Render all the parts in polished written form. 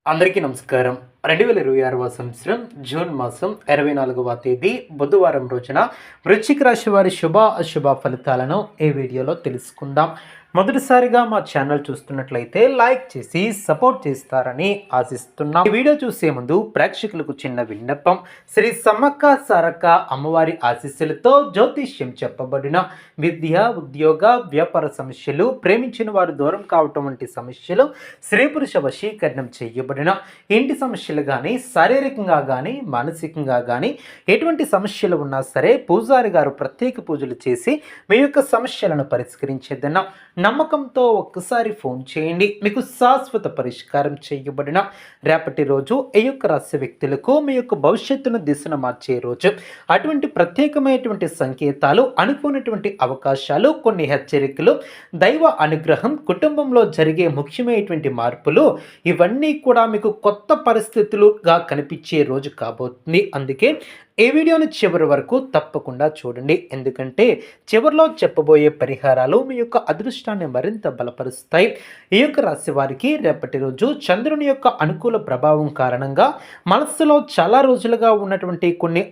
అందరికీ నమస్కారం. 2026వ సంవత్సరం జూన్ మాసం 24వ తేదీ బుధవారం రోజున వృశ్చిక రాశి వారి శుభ అశుభ ఫలితాలను ఈ వీడియోలో తెలుసుకుందాం. మొదటిసారిగా మా ఛానల్ చూస్తున్నట్లయితే లైక్ చేసి సపోర్ట్ చేస్తారని ఆశిస్తున్నాం. ఈ వీడియో చూసే ముందు ప్రేక్షకులకు చిన్న విన్నపం. శ్రీ సమ్మక్క సారక్క అమ్మవారి ఆశీస్సులతో జ్యోతిష్యం చెప్పబడిన విద్య, ఉద్యోగ, వ్యాపార సమస్యలు, ప్రేమించిన వారు దూరం కావటం వంటి సమస్యలు, స్త్రీ పురుష వశీకరణం చేయబడిన ఇంటి సమస్యలు కానీ, శారీరకంగా కానీ, మానసికంగా కానీ ఎటువంటి సమస్యలు ఉన్నా సరే పూజారి గారు ప్రత్యేక పూజలు చేసి మీ యొక్క సమస్యలను పరిష్కరించేదన్నా నమ్మకంతో ఒక్కసారి ఫోన్ చేయండి. మీకు శాశ్వత పరిష్కారం చేయబడిన రేపటి రోజు ఈ యొక్క రాశి వ్యక్తులకు మీ యొక్క భవిష్యత్తును దిశను మార్చే రోజు. అటువంటి ప్రత్యేకమైనటువంటి సంకేతాలు, అనుకోనటువంటి అవకాశాలు, కొన్ని హెచ్చరికలు, దైవ అనుగ్రహం, కుటుంబంలో జరిగే ముఖ్యమైనటువంటి మార్పులు, ఇవన్నీ కూడా మీకు కొత్త పరిస్థితులుగా కనిపించే రోజు కాబోతుంది. అందుకే ఈ వీడియోని చివరి వరకు తప్పకుండా చూడండి. ఎందుకంటే చివరిలో చెప్పబోయే పరిహారాలు మీ యొక్క అదృష్టాన్ని మరింత బలపరుస్తాయి. ఈ యొక్క రాశి వారికి రేపటి రోజు చంద్రుని యొక్క అనుకూల ప్రభావం కారణంగా మనస్సులో చాలా రోజులుగా ఉన్నటువంటి కొన్ని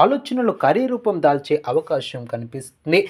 ఆలోచనలు కార్యరూపం దాల్చే అవకాశం కనిపిస్తుంది.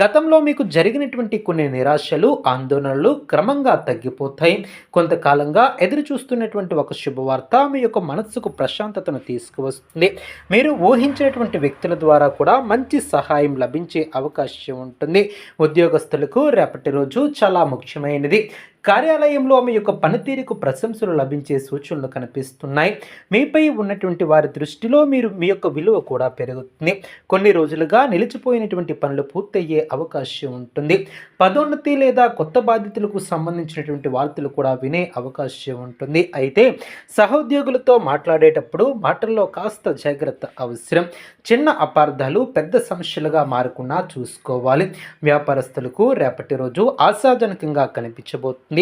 గతంలో మీకు జరిగినటువంటి కొన్ని నిరాశలు, ఆందోళనలు క్రమంగా తగ్గిపోతాయి. కొంతకాలంగా ఎదురు చూస్తున్నటువంటి ఒక శుభవార్త మీ యొక్క మనస్సుకు ప్రశాంతతను తీసుకువస్తుంది. మీరు ఊహించినటువంటి వ్యక్తుల ద్వారా కూడా మంచి సహాయం లభించే అవకాశం ఉంటుంది. ఉద్యోగస్తులకు రేపటి రోజు చాలా ముఖ్యమైనది. కార్యాలయంలో మీ యొక్క పనితీరుకు ప్రశంసలు లభించే సూచనలు కనిపిస్తున్నాయి. మీపై ఉన్నటువంటి వారి దృష్టిలో మీ యొక్క విలువ కూడా పెరుగుతుంది. కొన్ని రోజులుగా నిలిచిపోయినటువంటి పనులు పూర్తయ్యే అవకాశం ఉంటుంది. పదోన్నతి లేదా కొత్త బాధ్యతలకు సంబంధించినటువంటి వార్తలు కూడా వినే అవకాశం ఉంటుంది. అయితే సహోద్యోగులతో మాట్లాడేటప్పుడు మాటల్లో కాస్త జాగ్రత్త అవసరం. చిన్న అపార్థాలు పెద్ద సమస్యలుగా మారకుండా చూసుకోవాలి. వ్యాపారస్తులకు రేపటి రోజు ఆశాజనకంగా కనిపించబోతుంది.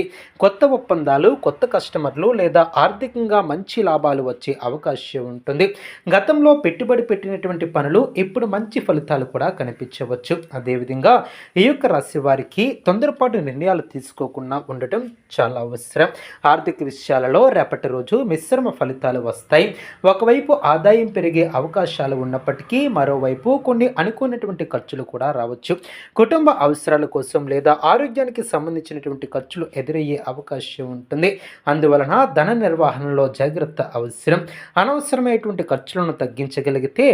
కొత్త ఒప్పందాలు, కొత్త కస్టమర్లు లేదా ఆర్థికంగా మంచి లాభాలు వచ్చే అవకాశం ఉంటుంది. గతంలో పెట్టుబడి పెట్టినటువంటి పనులు ఇప్పుడు మంచి ఫలితాలు కూడా కనిపించవచ్చు. అదేవిధంగా ఈ యొక్క రాశి వారికి తొందరపాటు నిర్ణయాలు తీసుకోకుండా ఉండటం చాలా అవసరం. ఆర్థిక విషయాలలో రేపటి రోజు మిశ్రమ ఫలితాలు వస్తాయి. ఒకవైపు ఆదాయం పెరిగే అవకాశాలు ఉన్నప్పటికీ మరోవైపు కొన్ని అనుకున్నటువంటి ఖర్చులు కూడా రావచ్చు. కుటుంబ అవసరాల కోసం లేదా ఆరోగ్యానికి సంబంధించినటువంటి ఖర్చులు ఎదురయ్యే అవకాశం ఉంటుంది. అందువలన ధన నిర్వహణలో జాగ్రత్త అవసరం. అనవసరమైనటువంటి ఖర్చులను తగ్గించగలిగితే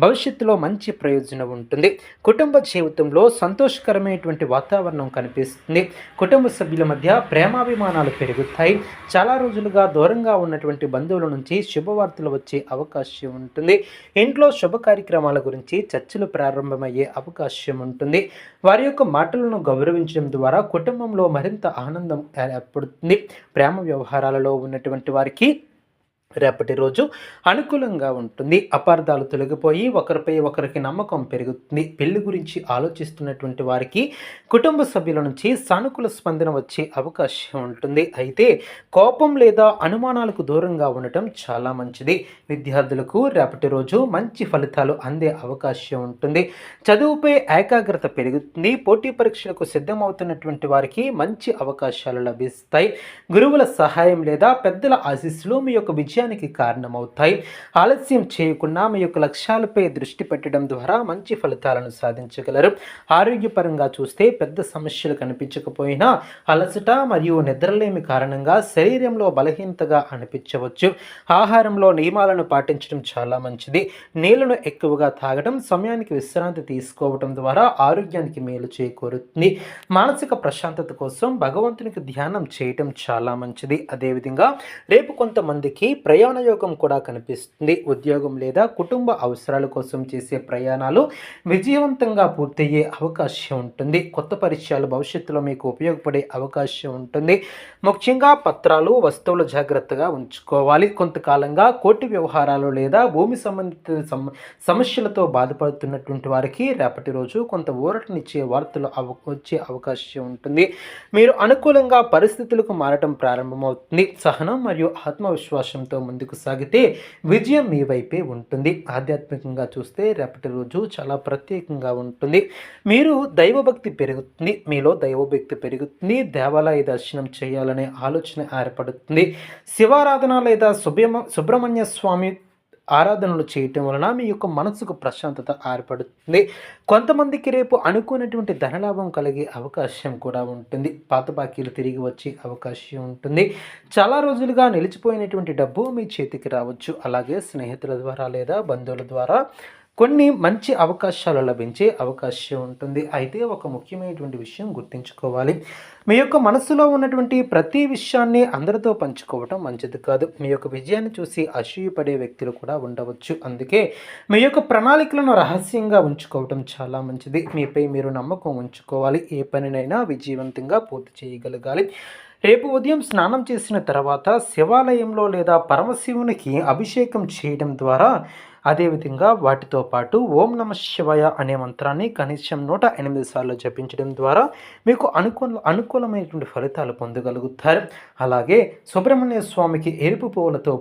భవిష్యత్తులో మంచి ప్రయోజనం ఉంటుంది. కుటుంబ జీవితంలో సంతోషకరమైనటువంటి వాతావరణం కనిపిస్తుంది. కుటుంబ సభ్యుల మధ్య ప్రేమాభిమానాలు పెరుగుతాయి. చాలా రోజులుగా దూరంగా ఉన్నటువంటి బంధువుల నుంచి శుభవార్తలు వచ్చే అవకాశం ఉంటుంది. ఇంట్లో శుభ కార్యక్రమాల గురించి చర్చలు ప్రారంభమయ్యే అవకాశం ఉంటుంది. వారి యొక్క మాటలను గౌరవించడం ద్వారా కుటుంబంలో మరింత ఆనందం ఏర్పడుతుంది. ప్రేమ వ్యవహారాలలో ఉన్నటువంటి వారికి రేపటి రోజు అనుకూలంగా ఉంటుంది. అపార్థాలు తొలగిపోయి ఒకరిపై ఒకరికి నమ్మకం పెరుగుతుంది. పెళ్లి గురించి ఆలోచిస్తున్నటువంటి వారికి కుటుంబ సభ్యుల నుంచి సానుకూల స్పందన వచ్చే అవకాశం ఉంటుంది. అయితే కోపం లేదా అనుమానాలకు దూరంగా ఉండటం చాలా మంచిది. విద్యార్థులకు రేపటి రోజు మంచి ఫలితాలు అందే అవకాశం ఉంటుంది. చదువుపై ఏకాగ్రత పెరుగుతుంది. పోటీ పరీక్షలకు సిద్ధమవుతున్నటువంటి వారికి మంచి అవకాశాలు లభిస్తాయి. గురువుల సహాయం లేదా పెద్దల ఆశీస్సులు మీ యొక్క విజయానికి కారణమవుతాయి. ఆలస్యం చేయకుండా మీ యొక్క లక్ష్యాలపై దృష్టి పెట్టడం ద్వారా మంచి ఫలితాలను సాధించగలరు. ఆరోగ్యపరంగా చూస్తే పెద్ద సమస్యలు కనిపించకపోయినా అలసట మరియు నిద్రలేమి కారణంగా శరీరంలో బలహీనతగా అనిపించవచ్చు. ఆహారంలో నియమాలను పాటించడం చాలా మంచిది. నీళ్లను ఎక్కువగా తాగడం, సమయానికి విశ్రాంతి తీసుకోవడం ద్వారా ఆరోగ్యానికి మేలు చేకూరుతుంది. మానసిక ప్రశాంతత కోసం భగవంతునికి ధ్యానం చేయటం చాలా మంచిది. అదేవిధంగా రేపు కొంతమందికి ప్రయాణ యోగం కూడా కనిపిస్తుంది. ఉద్యోగం లేదా కుటుంబ అవసరాల కోసం చేసే ప్రయాణాలు విజయవంతంగా పూర్తయ్యే అవకాశం ఉంటుంది. కొత్త పరిచయాలు భవిష్యత్తులో మీకు ఉపయోగపడే అవకాశం ఉంటుంది. ముఖ్యంగా పత్రాలు, వస్తువులు జాగ్రత్తగా ఉంచుకోవాలి. కొంతకాలంగా కోర్టు వ్యవహారాలు లేదా భూమి సంబంధిత సమస్యలతో బాధపడుతున్నటువంటి వారికి రేపటి రోజు కొంత ఊరటనిచ్చే వార్తలు వచ్చే అవకాశం ఉంటుంది. మీరు అనుకూలంగా పరిస్థితులకు మారటం ప్రారంభమవుతుంది. సహనం మరియు ఆత్మవిశ్వాసంతో ముందుకు సాగితే విజయం మీ వైపే ఉంటుంది. ఆధ్యాత్మికంగా చూస్తే రేపటి రోజు చాలా ప్రత్యేకంగా ఉంటుంది. మీరు దైవభక్తి పెరుగుతుంది, మీలో దైవభక్తి పెరుగుతుంది. దేవాలయ దర్శనం చేయాలనే ఆలోచన ఏర్పడుతుంది. శివారాధన లేదా సుబ్రహ్మణ్య స్వామి ఆరాధనలు చేయటం వలన మీ యొక్క మనసుకు ప్రశాంతత ఏర్పడుతుంది. కొంతమందికి రేపు అనుకున్నటువంటి ధనలాభం కలిగే అవకాశం కూడా ఉంటుంది. పాత బాకీలు తిరిగి వచ్చే అవకాశం ఉంటుంది. చాలా రోజులుగా నిలిచిపోయినటువంటి డబ్బు మీ చేతికి రావచ్చు. అలాగే స్నేహితుల ద్వారా లేదా బంధువుల ద్వారా కొన్ని మంచి అవకాశాలు లభించే అవకాశం ఉంటుంది. అయితే ఒక ముఖ్యమైనటువంటి విషయం గుర్తుంచుకోవాలి. మీ యొక్క మనసులో ఉన్నటువంటి ప్రతి విషయాన్ని అందరితో పంచుకోవటం మంచిది కాదు. మీ యొక్క విజయాన్ని చూసి అసూయపడే వ్యక్తులు కూడా ఉండవచ్చు. అందుకే మీ యొక్క ప్రణాళికలను రహస్యంగా ఉంచుకోవటం చాలా మంచిది. మీపై మీరు నమ్మకం ఉంచుకోవాలి. ఏ పనినైనా విజయవంతంగా పూర్తి చేయగలగాలి. రేపు ఉదయం స్నానం చేసిన తర్వాత శివాలయంలో లేదా పరమశివునికి అభిషేకం చేయడం ద్వారా, అదేవిధంగా వాటితో పాటు ఓం నమ శివాయ అనే మంత్రాన్ని కనీసం 108 సార్లు జపించడం ద్వారా మీకు అనుకూలమైనటువంటి ఫలితాలు పొందగలుగుతారు. అలాగే సుబ్రహ్మణ్య స్వామికి ఎరుపు పువ్వులతో